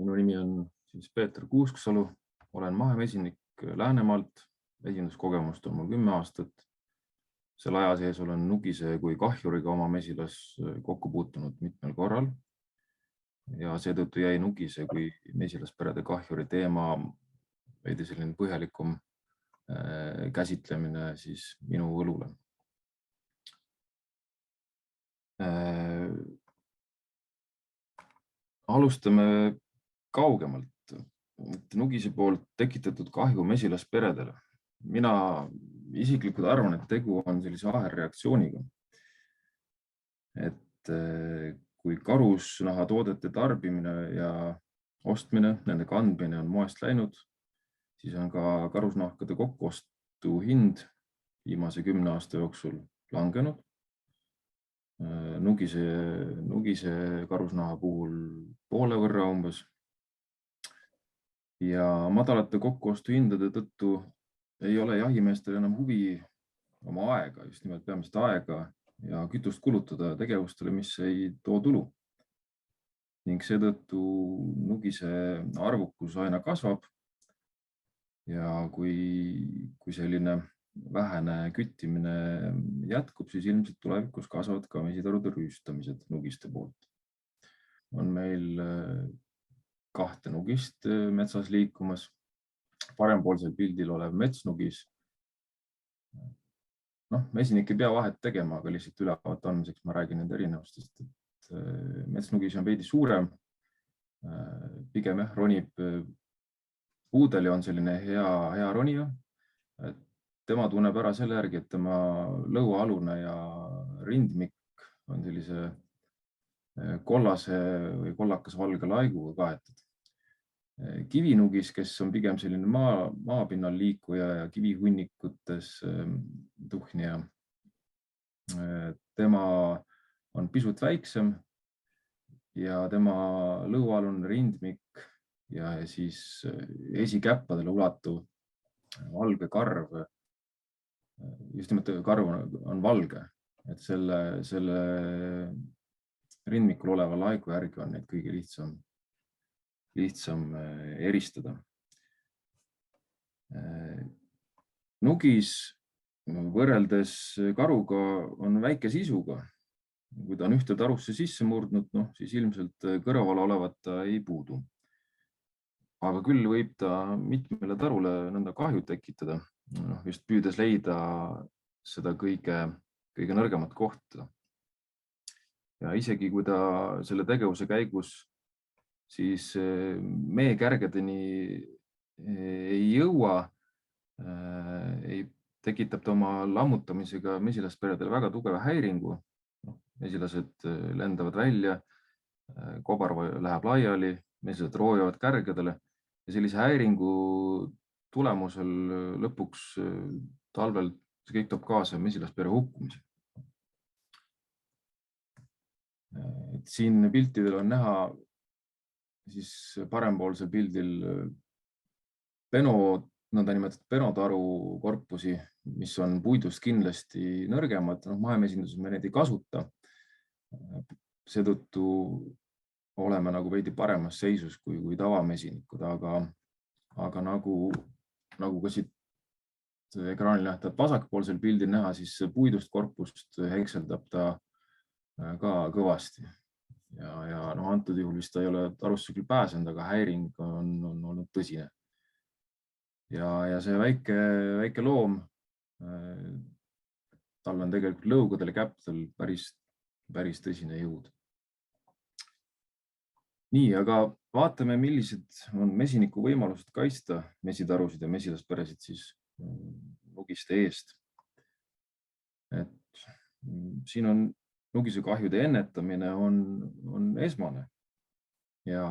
Minu nimi on Peeter Kuusksalu, olen mahemesinik Läänemaalt, esinduskogemust on mul 10 aastat. Selle aja sees olen nugise kui kahjuriga oma mesilas kokku puutunud mitmel korral ja seetõttu jäi nugise kui mesilasperede kahjuri teema veidi selline põhjalikum käsitlemine siis minu õlule. Alustame kaugemalt. Nugise poolt tekitatud kahju mesilasperedele. Mina isiklikult arvan, et tegu on sellise ahelreaktsiooniga. Et kui karusnahatoodete tarbimine ja ostmine, nende kandmine on moest läinud, siis on ka karusnahkade kokkuostu hind viimase 10 aasta jooksul langenud. Nugise karusnaha puhul poole võrra umbes. Ja madalate kokkuostu hindade tõttu ei ole jahimeestel enam huvi oma aega, just nimelt peamiselt aega ja kütust kulutada tegevustele, mis ei too tulu. Ning seetõttu nugise arvukus aina kasvab. Ja kui selline vähene küttimine jätkub, siis ilmselt tulevikus kasvavad ka mesitarude rüüstamised nugiste poolt. On meil 2 nugist metsas liikumas. Parempoolsel pildil olev metsnugis. Mesinik ei pea vahet tegema, aga lihtsalt ülevaate andmiseks ma räägin nende erinevustest. Metsnugis on veidi suurem, pigem ronib puudel ja on selline hea ronija. Tema tunneb ära selle järgi, et tema lõuaalune ja rindmik on sellise kollase või kollakas valge laiguga kaetud. Kivinugis, kes on pigem selline maapinnal liikuja ja kivihunnikutes tuhnija, tema on pisut väiksem ja tema lõualune rindmik ja siis esikäppadele ulatuv valge karv, just nimelt karv on valge, et selle rindmikul oleva laigu järgi on neid kõige lihtsam eristada. Nugis võrreldes karuga on väike sisuga. Kui ta on ühte tarusse sisse murdnud, siis ilmselt kõrval olevat ta ei puudu. Aga küll võib ta mitmele tarule nõnda kahju tekitada, just püüdes leida seda kõige nõrgemat kohta. Ja isegi kui ta selle tegevuse käigus siis meekärgedeni ei jõua, tekitab ta oma lammutamisega mesilasperedele väga tugeva häiringu. Mesilased lendavad välja, kobar läheb laiali, mesilased roovivad kärgedele ja sellise häiringu tulemusel lõpuks talvel see kõik toob kaasa mesilaspere hukkumise. Siin piltidel on näha siis parempoolsel pildil nõndanimetatud penotaru korpusi, mis on puidust kindlasti nõrgemad. Mahemesinduses me neid ei kasuta. Seetõttu oleme nagu veidi paremas seisus kui tavamesinikud, aga nagu ka siit ekraanil nähtavat vasakpoolsel pildil näha, siis puidust korpust hekseldab ta ka kõvasti. Ja antud juhul vist ta ei ole tarusse küll pääsenud, aga häiring on olnud tõsine. Ja see väike loom, tal on tegelikult lõugadel ja käppedel päris tõsine jõud. Nii, aga vaatame, millised on mesiniku võimalused kaitsta mesitarusid ja mesilasperesid siis nugiste eest. Siin on nugise kahjude ennetamine on esmane ja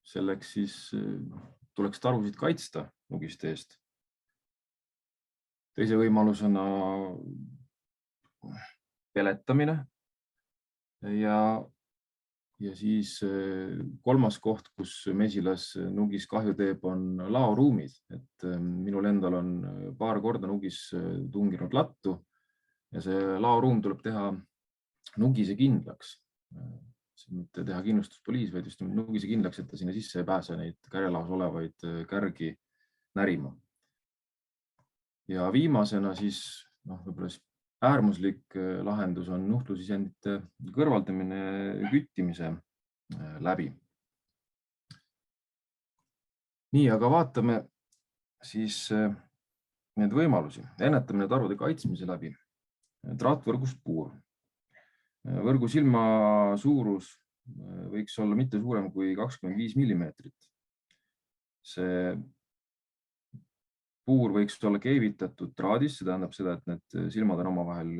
selleks siis tuleks tarusid kaitsta nugiste eest. Teise võimalusena peletamine ja siis kolmas koht, kus mesilas nugis kahju teeb, on laoruumid. Minul endal on paar korda nugis tunginud lattu ja see laoruum tuleb teha nugise kindlaks. mitte teha kindlustuspoliis, vaid just nugise kindlaks, et ta sinna sisse ei pääse neid kärjelaos olevaid kärgi närima. Ja viimasena siis võib-olla äärmuslik lahendus on nuhtlusisendite kõrvaldamine küttimise läbi. Nii, aga vaatame siis need võimalusi. Ennetamine tarude kaitsmise läbi. Traatvõrgust puur. Võrgu silma suurus võiks olla mitte suurem kui 25 millimeetrit. See puur võiks olla keevitatud traadis, see tähendab seda, et need silmad on omavahel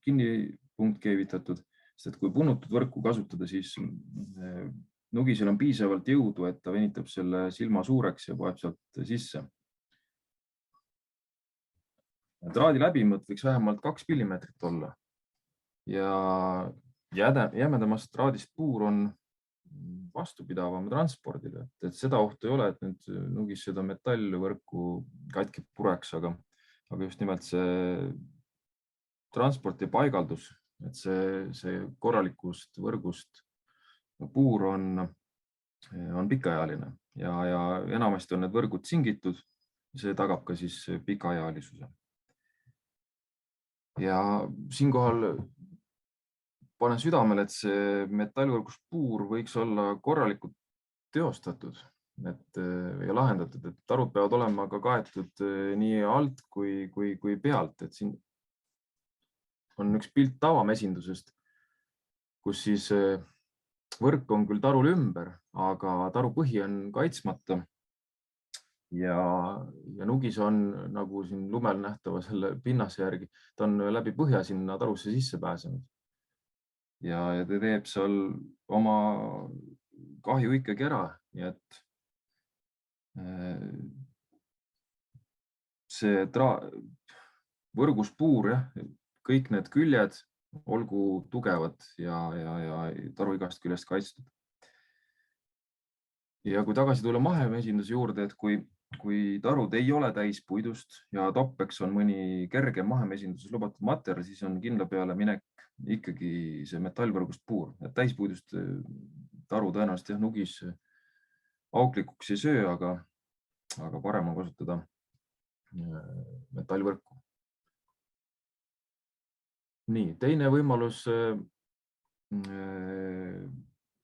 kinni punktkeevitatud, sest kui punnutud võrku kasutada, siis nugisel on piisavalt jõudu, et ta venitab selle silma suureks ja poeb sealt sisse. Traadi läbimõõt võiks vähemalt 2 millimeetrit olla ja jämedamast traadist puur on vastupidavam transpordile, et seda ohtu ei ole, et nüüd nugis seda metallvõrku katki pureks, aga just nimelt see transport ja paigaldus, et see korralikust võrgust puur on pikaajaline ja enamasti on need võrgud singitud, see tagab ka siis pikaajalisuse. Ja siinkohal panen südamele, et see metallvõrgust puur võiks olla korralikult teostatud ja lahendatud, et tarud peavad olema ka kaetud nii alt kui pealt. Et siin on üks pilt tavamesindusest, kus siis võrk on küll tarul ümber, aga taru põhi on kaitsmata. Ja nugis on, nagu siin lumel nähtava selle pinnase järgi, ta on läbi põhja sinna tarusse sisse pääsenud. Ja ta teeb seal oma kahju ikkagi ära, nii et see võrgus puur, kõik need küljed olgu tugevad ja taru igast küljest kaitstud. Ja kui tagasi tulla mahemesinduse juurde, et kui tarud ei ole täispuidust ja toppeks on mõni kerge mahemesinduses lubatud materjal, siis on kindla peale minek ikkagi see metallvõrgust puur. Et täispuidust taru tõenäoliselt nugis auklikuks ei söö, aga parem on kasutada metallvõrku. Nii, teine võimalus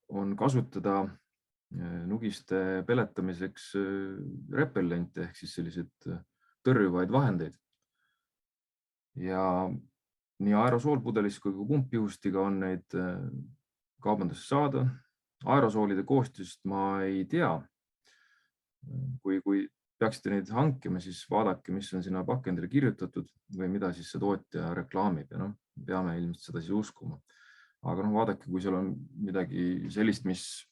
on kasutada nugiste peletamiseks repellente ehk siis sellised tõrjuvaid vahendeid. Ja nii aerosoolpudelis kui pumpjuhustiga on neid kaubandusse saada. Aerosoolide koostist ma ei tea. Kui peaksite neid hankima, siis vaadake, mis on sinna pakendile kirjutatud või mida siis see tootja reklaamib ja peame ilmselt seda siis uskuma. Aga vaadake, kui seal on midagi sellist, mis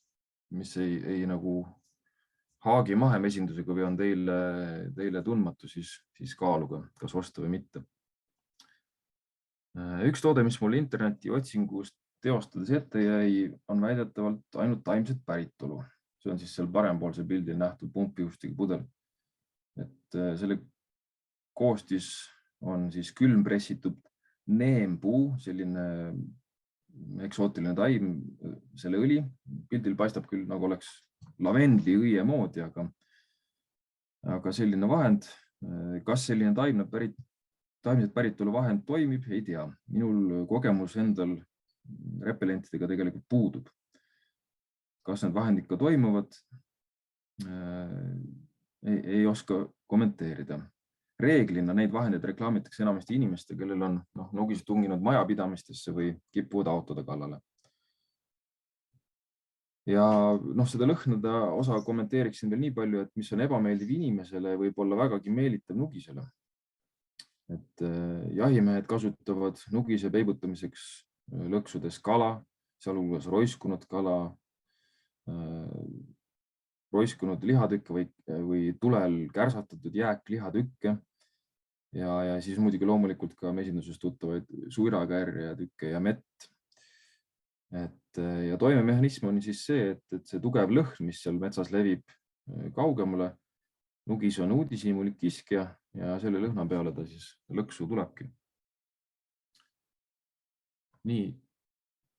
ei nagu haagi mahemesindusega või on teile tundmatu, siis kaaluge, kas osta või mitte. Üks toode, mis mul interneti otsingust teostades ette jäi, on väidetavalt ainult taimset päritolu. See on siis seal parempoolsel pildil nähtud pumpjuhustiga pudel. Et selle koostis on siis külmpressitud neempuu, selline eksootiline taim, selle õli. Pildil paistab küll nagu oleks lavendli õie moodi, aga selline vahend. Kas selline taimset päritolu vahend toimib, ei tea. Minul kogemus endal repellentidega tegelikult puudub. Kas need vahendid ka toimuvad? Ei oska kommenteerida. Reeglina neid vahendeid reklaamitakse enamasti inimeste, kellel on nugised tunginud majapidamistesse või kipuvad autode kallale. Ja seda lõhnade osa kommenteeriksin veel nii palju, et mis on ebameeldiv inimesele, võib olla vägagi meelitav nugisele. Et jahimehed kasutavad nugise peibutamiseks lõksudes kala, sealhulgas roiskunud kala, roiskunud lihatükke või tulel kärsatatud jääklihatükke ja siis muidugi loomulikult ka mesinduses tuttavaid suirakärje tükke ja mett. Ja toimemehhanism on siis see, et see tugev lõhn, mis seal metsas levib kaugemale, nugis on uudishimulik kiskja ja selle lõhna peale ta siis lõksu tulebki. Nii.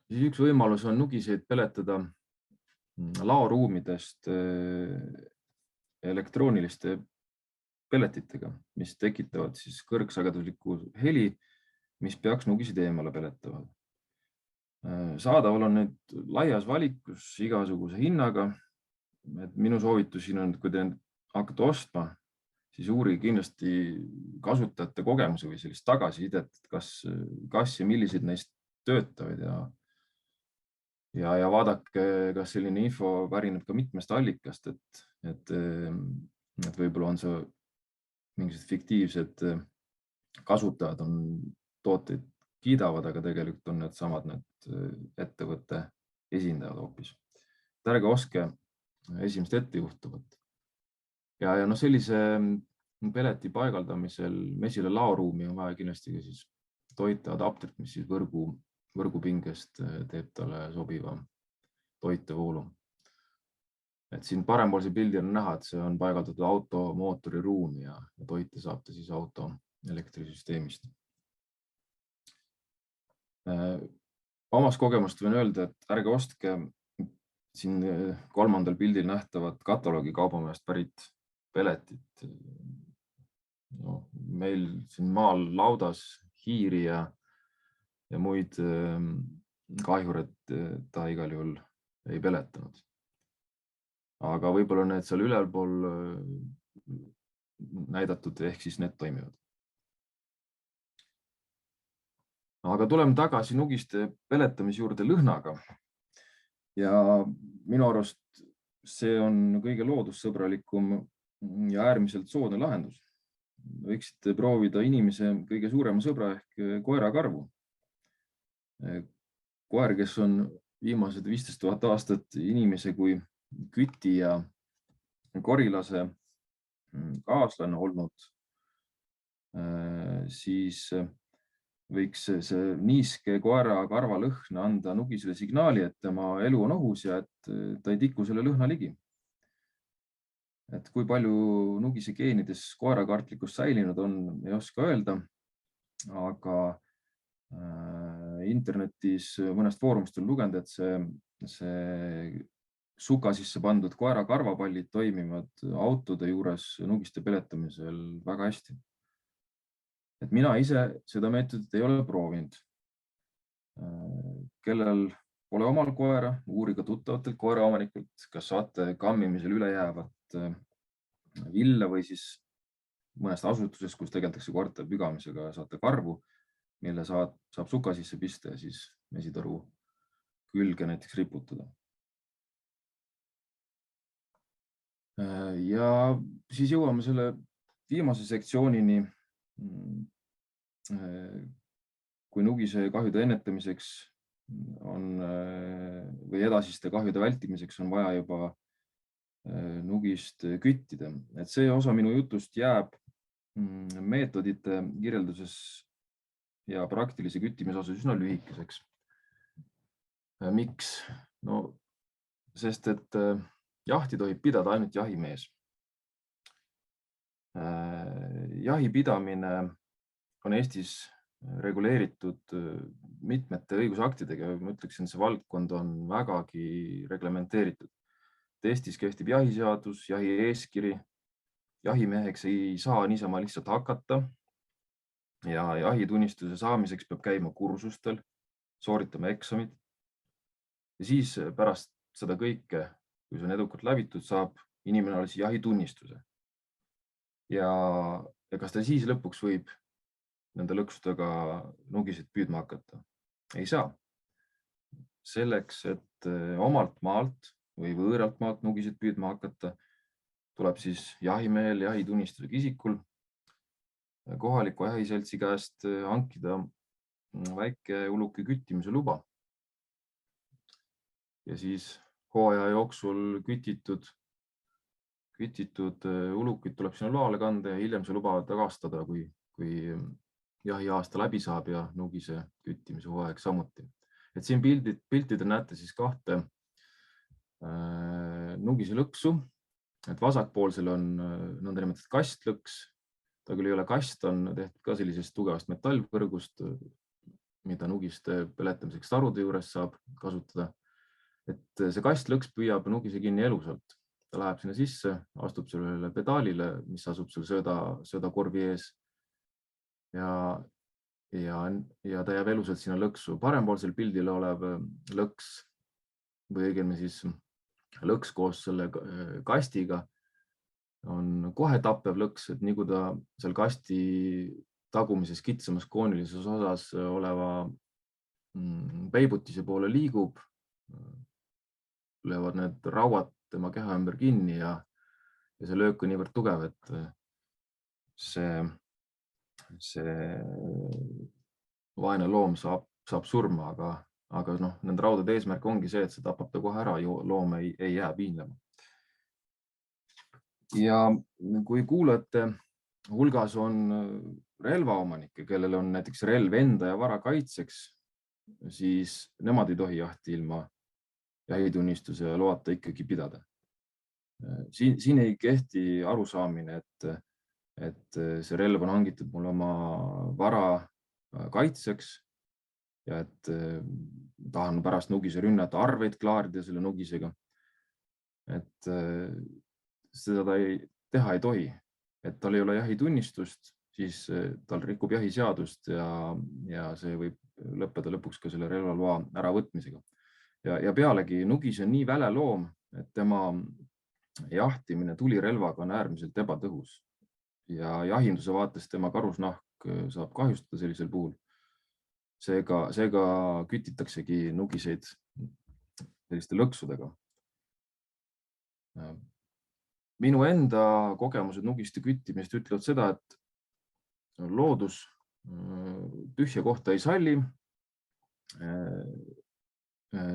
Siis üks võimalus on nugiseid peletada laoruumidest elektrooniliste pelletitega, mis tekitavad siis kõrgsageduslikku heli, mis peaks nugiseid eemale peletama. Saadaval on nüüd laias valikus igasuguse hinnaga. Minu soovitus siin on, et kui te hakkate ostma, siis uurige kindlasti kasutajate kogemuse või sellist tagasisidet, kas ja millised neist töötavad ja vaadake, kas selline info pärineb ka mitmest allikast, et võib-olla on see mingisugused fiktiivsed kasutajad on tooteid kiidavad, aga tegelikult on need ettevõtte esindajad hoopis. Ärge ostke esimest ettejuhtuvat. Ja sellise peleti paigaldamisel mesile laoruumi on vaja kindlasti ka siis toiteadapterit, mis siis võrgupingest teeb talle sobiva toitevoolu. Et siin parempoolse pildi on näha, et see on paigaldatud auto mootori ruumi ja toite saab ta siis auto elektrisüsteemist. Omast kogemust võin öelda, et ärge ostke siin 3. pildil nähtavat kataloogi kaubamajast pärit peletit. Meil siin maal laudas hiiri ja muid kahjureid ta igal juhul ei peletanud. Aga võib-olla need seal ülalpool näidatud ehk siis need toimivad. Aga tuleme tagasi nugiste peletamise juurde lõhnaga. Ja minu arust see on kõige loodussõbralikum ja äärmiselt soodne lahendus. Võiksite proovida inimese kõige suurema sõbra ehk koerakarvu. Koer, kes on viimased 15 000 aastat inimese kui küti ja korilase kaaslane olnud, siis võiks see niiske koera karvalõhn anda nugisele signaali, et tema elu on ohus ja et ta ei tiku selle lõhna ligi. Et kui palju nugise geenides koerakartlikkust säilinud on, ei oska öelda, aga internetis mõnest foorumist on lugenud, et see suka sisse pandud koera karvapallid toimivad autode juures nugiste peletamisel väga hästi. Et mina ise seda meetodit ei ole proovinud. Kellel pole omal koera, uuriga tuttavatelt koeraomanikult, kas saate kammimisel üle jäävat villa või siis mõnest asutusest, kus tegeldakse koerte pügamisega, saate karvu, mille saab suka sisse pista ja siis mesitaru külge näiteks riputada. Ja siis jõuame selle viimase sektsioonini. Kui nugise kahjude ennetamiseks või edasiste kahjude vältimiseks on vaja juba nugist küttida. Et see osa minu jutust jääb meetodite kirjelduses ja praktilise küttimise osas üsna lühikeseks. Miks? Sest et jahti tohib pidada ainult jahimees. Jahi pidamine on Eestis reguleeritud mitmete õigusaktidega. Ma ütleksin, see valdkond on vägagi reglementeeritud. Eestis kehtib jahiseadus, jahieeskiri. Jahimeheks ei saa niisama lihtsalt hakata ja jahitunnistuse saamiseks peab käima kursustel, sooritama eksamid. Ja siis pärast seda kõike, kui see on edukalt läbitud, saab inimene alles jahitunnistuse. Ja kas ta siis lõpuks võib nende lõksudega nugisid püüdma hakata? Ei saa. Selleks, et omalt maalt või võõralt maalt nugisid püüdma hakata, tuleb siis jahimehel, jahitunnistusega isikul kohaliku jahiseltsi käest hankida väike uluki küttimise luba. Ja siis hooaja jooksul kütitud ulukid tuleb sinna loale kanda ja hiljem see luba tagastada, kui jahiaasta läbi saab ja nugise küttimise hooaeg samuti. Et siin piltidel näete siis kahte nugise lõksu. Et vasakpoolsel on nõndanimetatud kastlõks. Ta küll ei ole kast, on tehtud ka sellisest tugevast metallpõrgust, mida nugiste peletamiseks tarude juures saab kasutada. Et see kastlõks püüab nugise kinni elusalt. Ta läheb sinna sisse, astub sellele pedaalile, mis asub seal söödakorvi ees ja ta jääb elusalt sinna lõksu. Parempoolsel pildil olev lõks või õigemini siis lõks koos selle kastiga on kohe tappev lõks, et nii kui ta seal kasti tagumises kitsamas koonilises osas oleva peibutise poole liigub, löövad need rauad tema keha ümber kinni ja see löök on niivõrd tugev, et see vaene loom saab surma, aga nende raudade eesmärk ongi see, et see tapab ta kohe ära, loom ei jää piinlema. Ja kui kuulajate hulgas on relvaomanikke, kellel on näiteks relv enda ja vara kaitseks, siis nemad ei tohi jahti ilma jahitunnistuse ja loata ikkagi pidada. Siin ei kehti arusaamine, et see relv on hangitud mul oma vara kaitseks ja et tahan pärast nugise rünnata arveid klaarida selle nugisega. Et seda ta teha ei tohi, et tal ei ole jahitunnistust, siis tal rikub jahiseadust ja see võib lõppeda lõpuks ka selle relvaloa äravõtmisega. Ja pealegi nugis on nii väle loom, et tema jahtimine tulirelvaga on äärmiselt ebatõhus ja jahinduse vaates tema karusnahk saab kahjustada sellisel puhul. Seega kütitaksegi nugiseid selliste lõksudega. Minu enda kogemused nugiste küttimist ütlevad seda, et loodus tühja kohta ei salli.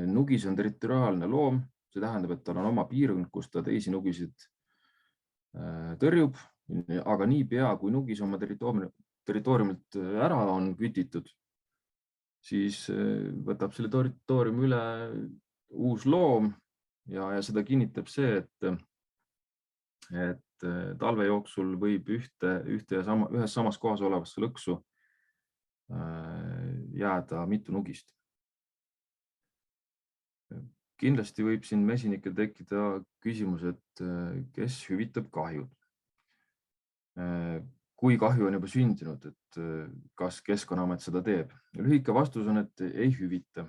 Nugis on territoriaalne loom, see tähendab, et tal on oma piirkond, kus ta teisi nugisid tõrjub, aga niipea kui nugis oma territooriumilt ära on kütitud, siis võtab selle territooriumi üle uus loom ja seda kinnitab see, et talve jooksul võib ühes samas kohas olevasse lõksu jääda mitu nugist. Kindlasti võib siin mesinikel tekkida küsimus, et kes hüvitab kahjud. Kui kahju on juba sündinud, et kas Keskkonnaamet seda teeb? Lühike vastus on, et ei hüvita.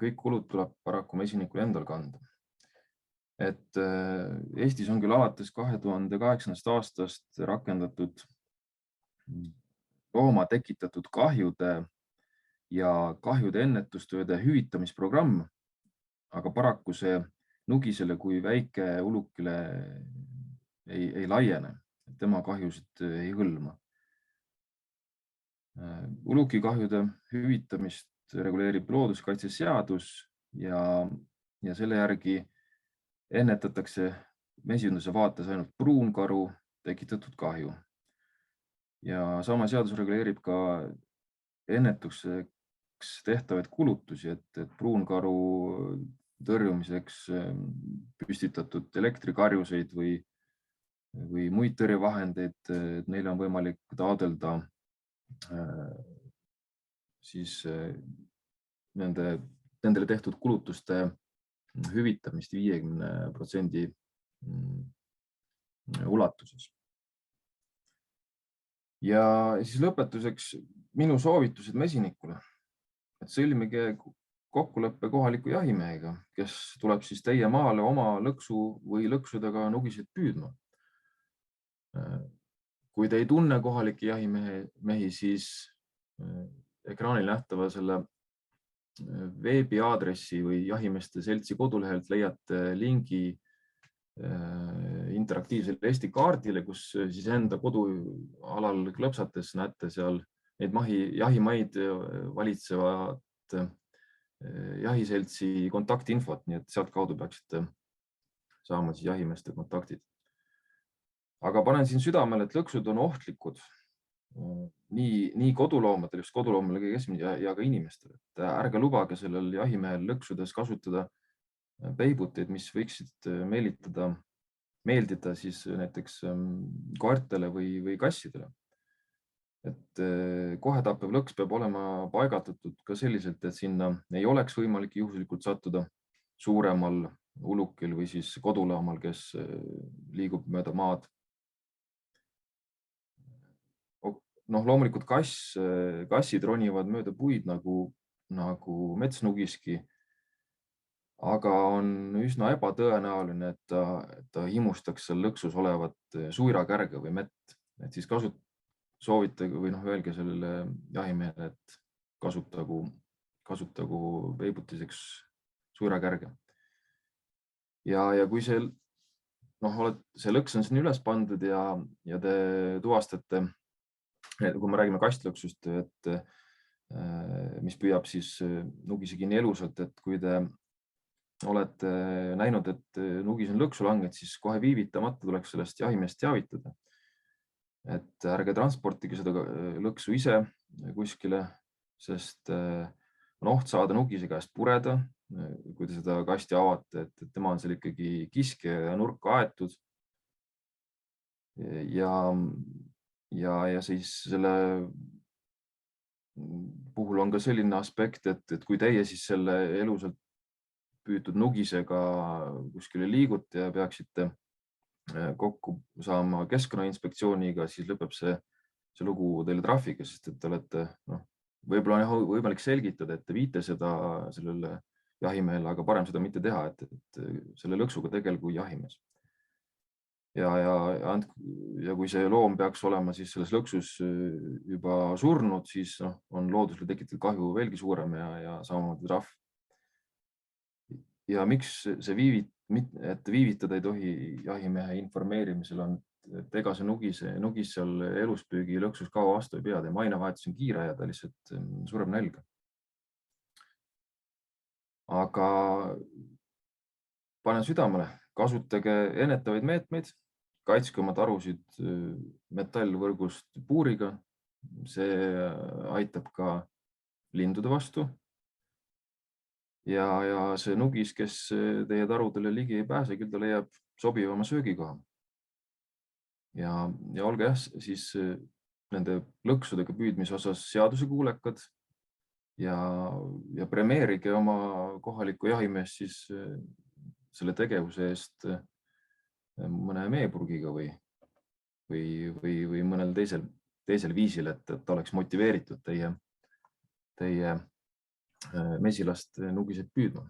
Kõik kulud tuleb paraku mesinikul endal kanda. Et Eestis on küll alates 2008. aastast rakendatud looma tekitatud kahjude ja kahjude ennetustööde hüvitamisprogramm, aga paraku see nugisele kui väike ulukile ei laiene, tema kahjusid ei hõlma. Ulukikahjude hüvitamist reguleerib looduskaitseseadus ja selle järgi ennetatakse mesinduse vaates ainult pruunkaru tekitatud kahju. Ja sama seadus reguleerib ka ennetuseks tehtavaid kulutusi, et pruunkaru tõrjumiseks püstitatud elektrikarjuseid või muid tõrjevahendeid, et neil on võimalik taotleda siis nendele tehtud kulutuste hüvitamist 50% ulatuses. Ja siis lõpetuseks minu soovitused mesinikule, et sõlmige kokkuleppe kohaliku jahimehega, kes tuleb siis teie maale oma lõksu või lõksudega nugiseid püüdma. Kui te ei tunne kohalikke jahimehi, siis ekraanil nähtava selle veebiaadressi või jahimeeste seltsi kodulehelt leiate lingi interaktiivsele Eesti kaardile, kus siis enda kodualal klõpsates näete seal neid jahimaid valitsevat jahiseltsi kontaktinfot, nii et sealt kaudu peaksite saama siis jahimeeste kontaktid. Aga panen siin südamele, et lõksud on ohtlikud nii koduloomadele, just koduloomadele ja ka inimestele. Ärge lubage sellel jahimehel lõksudes kasutada peibuteid, mis võiksid meeldida siis näiteks koertele või kassidele. et kohe tappev lõks peab olema paigatatud ka selliselt, et sinna ei oleks võimalik juhuslikult sattuda suuremal ulukil või siis koduloomal, kes liigub mööda maad. Loomulikult kassid ronivad mööda puid nagu metsnugiski, aga on üsna ebatõenäoline, et ta himustaks seal lõksus olevat suirakärge või mett. Et siis soovitage või öelge sellele jahimehele, et kasutagu peibutiseks suirakärge. Ja kui see lõks on siin üles pandud ja te tuvastate, kui me räägime kastlõksust, mis püüab siis nugise kinni elusalt, et kui te olete näinud, et nugis on lõksu langenud, siis kohe viivitamata tuleks sellest jahimeest teavitada. Et ärge transportige seda lõksu ise kuskile, sest on oht saada nugise käest pureda, kui te seda kasti avate, et tema on seal ikkagi kiske ja nurka aetud. Ja siis selle puhul on ka selline aspekt, et kui teie siis selle elusalt püütud nugisega kuskile liigute ja peaksite kokku saama Keskkonnainspektsiooniga, siis lõpeb see lugu teile trahviga, sest et te olete, võib-olla on võimalik selgitada, et te viite seda sellele jahimehele, aga parem seda mitte teha, et selle lõksuga tegelgu jahimees. Ja kui see loom peaks olema siis selles lõksus juba surnud, siis on loodusele tekitatud kahju veelgi suurem ja samamoodi trahv. Ja miks see viivitada ei tohi jahimehe informeerimisel on, et ega see nugis seal eluspüügi lõksus kaua vastu ei pea, tema ainevahetus on kiire ja ta lihtsalt sureb nälga. Aga panen südamele, kasutage ennetavaid meetmeid, kaitske oma tarusid metallvõrgust puuriga. See aitab ka lindude vastu. Ja see nugis, kes teie tarudele ligi ei pääse, küll ta leiab sobivama söögikoha. Ja olge siis nende lõksudega püüdmise osas seadusekuulekad ja premeerige oma kohalikku jahimeest siis selle tegevuse eest mõne meepurgiga või mõnel teisel viisil, et ta oleks motiveeritud teie mesilast nugiseid püüdma.